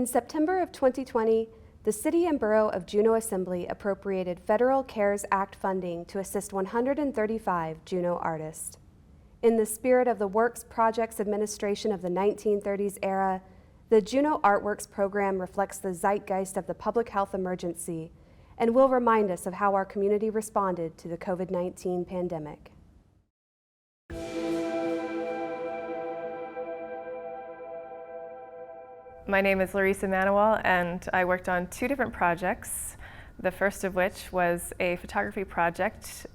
In September of 2020, the City and Borough of Juneau Assembly appropriated federal CARES Act funding to assist 135 Juneau artists. In the spirit of the Works Projects Administration of the 1930s era, the Juneau ArtWorks program reflects the zeitgeist of the public health emergency and will remind us of how our community responded to the COVID-19 pandemic. My name is Larisa Manewal, and I worked on two different projects, the first of which was a photography project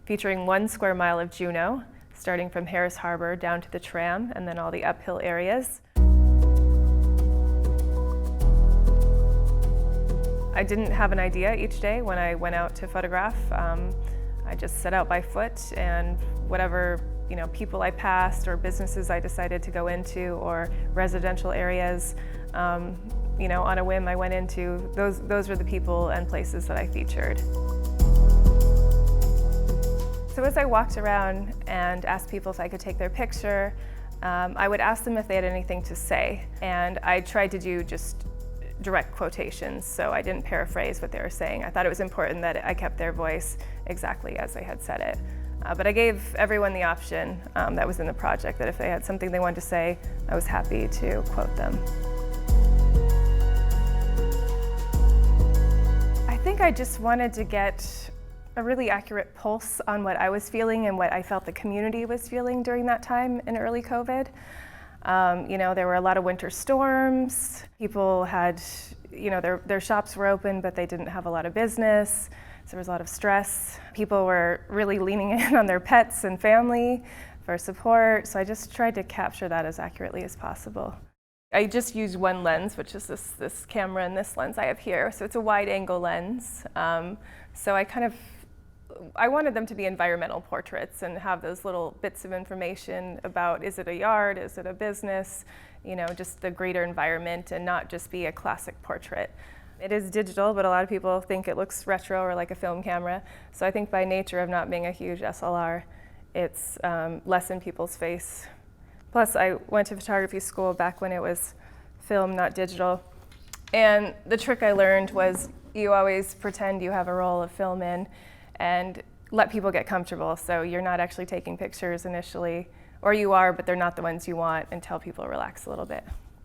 featuring 1 square mile of Juneau, starting from Harris Harbor down to the tram and then all the uphill areas. I didn't have an idea each day when I went out to photograph. I just set out by foot, and whatever people I passed or businesses I decided to go into or residential areas, on a whim I went into, those were the people and places that I featured. So as I walked around and asked people if I could take their picture, I would ask them if they had anything to say, and I tried to do just direct quotations, so I didn't paraphrase what they were saying. I thought it was important that I kept their voice exactly as they had said it. But I gave everyone the option that was in the project that if they had something they wanted to say, I was happy to quote them. I think I just wanted to get a really accurate pulse on what I was feeling and what I felt the community was feeling during that time in early COVID. There were a lot of winter storms. People had, their shops were open, but they didn't have a lot of business. So there was a lot of stress. People were really leaning in on their pets and family for support. So I just tried to capture that as accurately as possible. I just used one lens, which is this camera and this lens I have here. So it's a wide angle lens. So I wanted them to be environmental portraits and have those little bits of information about, is it a yard, is it a business, just the greater environment, and not just be a classic portrait. It is digital, but a lot of people think it looks retro or like a film camera. So I think by nature of not being a huge SLR, it's less in people's face. Plus, I went to photography school back when it was film, not digital. And the trick I learned was you always pretend you have a roll of film in and let people get comfortable. So you're not actually taking pictures initially, or you are, but they're not the ones you want, until people relax a little bit.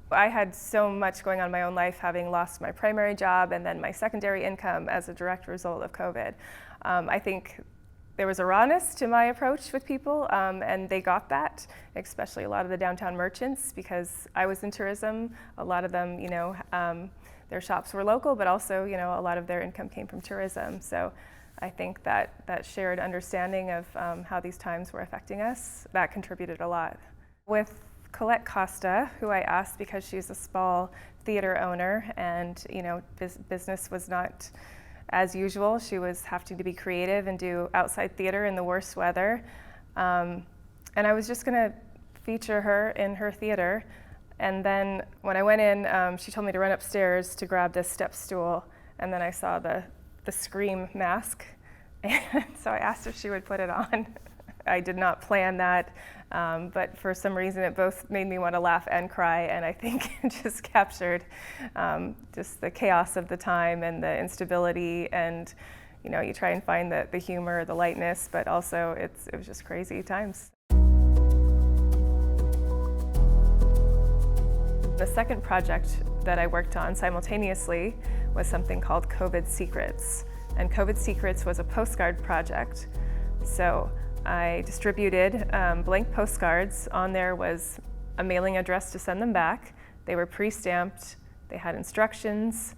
I had so much going on in my own life, having lost my primary job and then my secondary income as a direct result of COVID. I think there was a rawness to my approach with people, and they got that, especially a lot of the downtown merchants, because I was in tourism. A lot of them, their shops were local, but also, a lot of their income came from tourism. So I think that shared understanding of how these times were affecting us, that contributed a lot. With Colette Costa, who I asked because she's a small theater owner, and business was not as usual. She was having to be creative and do outside theater in the worst weather. And I was just gonna feature her in her theater. And then when I went in, she told me to run upstairs to grab this step stool. And then I saw the Scream mask. And so I asked if she would put it on. I did not plan that, but for some reason it both made me want to laugh and cry, and I think it just captured just the chaos of the time and the instability, and you try and find the humor, the lightness, but also it was just crazy times. The second project that I worked on simultaneously was something called COVID Secrets, and COVID Secrets was a postcard project. So I distributed blank postcards. On there was a mailing address to send them back. They were pre-stamped, they had instructions,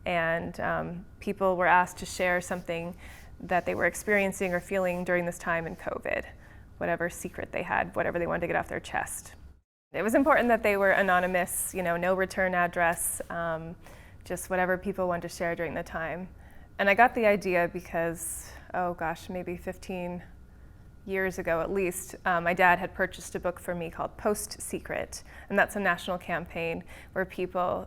and people were asked to share something that they were experiencing or feeling during this time in COVID, whatever secret they had, whatever they wanted to get off their chest. It was important that they were anonymous, no return address, just whatever people wanted to share during the time. And I got the idea because, maybe 15 years ago at least, my dad had purchased a book for me called Secret, and that's a national campaign where people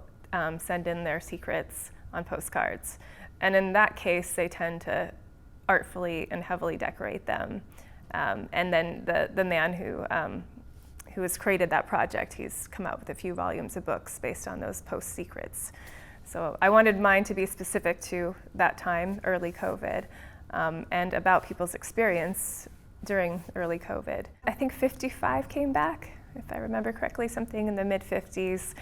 send in their secrets on postcards. And in that case, they tend to artfully and heavily decorate them. And then the man who who has created that project. He's come out with a few volumes of books based on those post secrets. So I wanted mine to be specific to that time, early COVID, and about people's experience during early COVID. I think 55 came back, if I remember correctly, something in the mid-50s.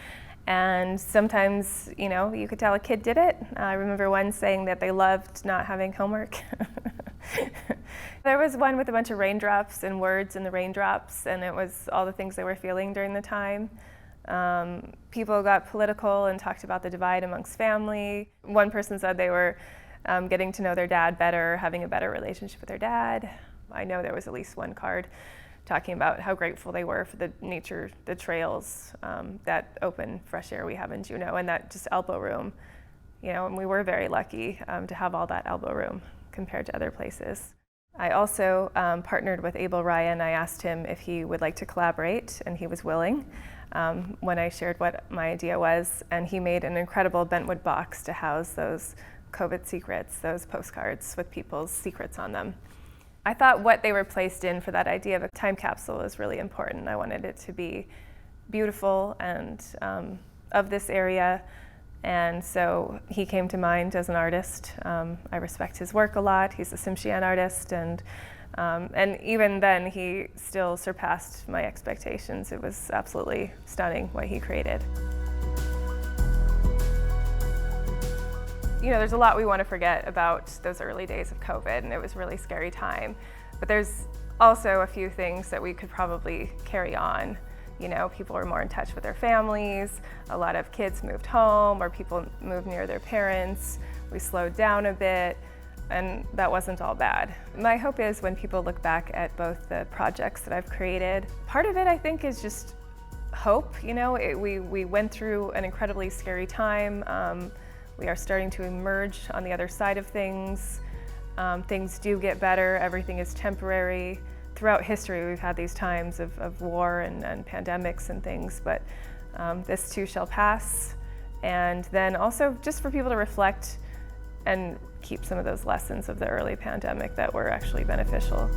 And sometimes, you know, you could tell a kid did it. I remember one saying that they loved not having homework. There was one with a bunch of raindrops and words in the raindrops, and it was all the things they were feeling during the time. People got political and talked about the divide amongst family. One person said they were getting to know their dad better, having a better relationship with their dad. I know there was at least one card talking about how grateful they were for the nature, the trails, that open fresh air we have in Juneau, and that just elbow room. You know, and we were very lucky to have all that elbow room compared to other places. I also partnered with Abel Ryan. I asked him if he would like to collaborate, and he was willing when I shared what my idea was, and he made an incredible bentwood box to house those COVID secrets, those postcards with people's secrets on them. I thought what they were placed in for that idea of a time capsule was really important. I wanted it to be beautiful and of this area, and so he came to mind as an artist. I respect his work a lot. He's a Tsimshian Artist, and even then he still surpassed my expectations. It was absolutely stunning what he created. You know, there's a lot we want to forget about those early days of COVID, and it was a really scary time. But there's also a few things that we could probably carry on. You know, people were more in touch with their families, a lot of kids moved home, or people moved near their parents. We slowed down a bit, and that wasn't all bad. My hope is when people look back at both the projects that I've created, part of it I think is just hope. You know, we went through an incredibly scary time. We are starting to emerge on the other side of things. Things do get better, everything is temporary. Throughout history we've had these times of war and pandemics and things, but this too shall pass. And then also just for people to reflect and keep some of those lessons of the early pandemic that were actually beneficial.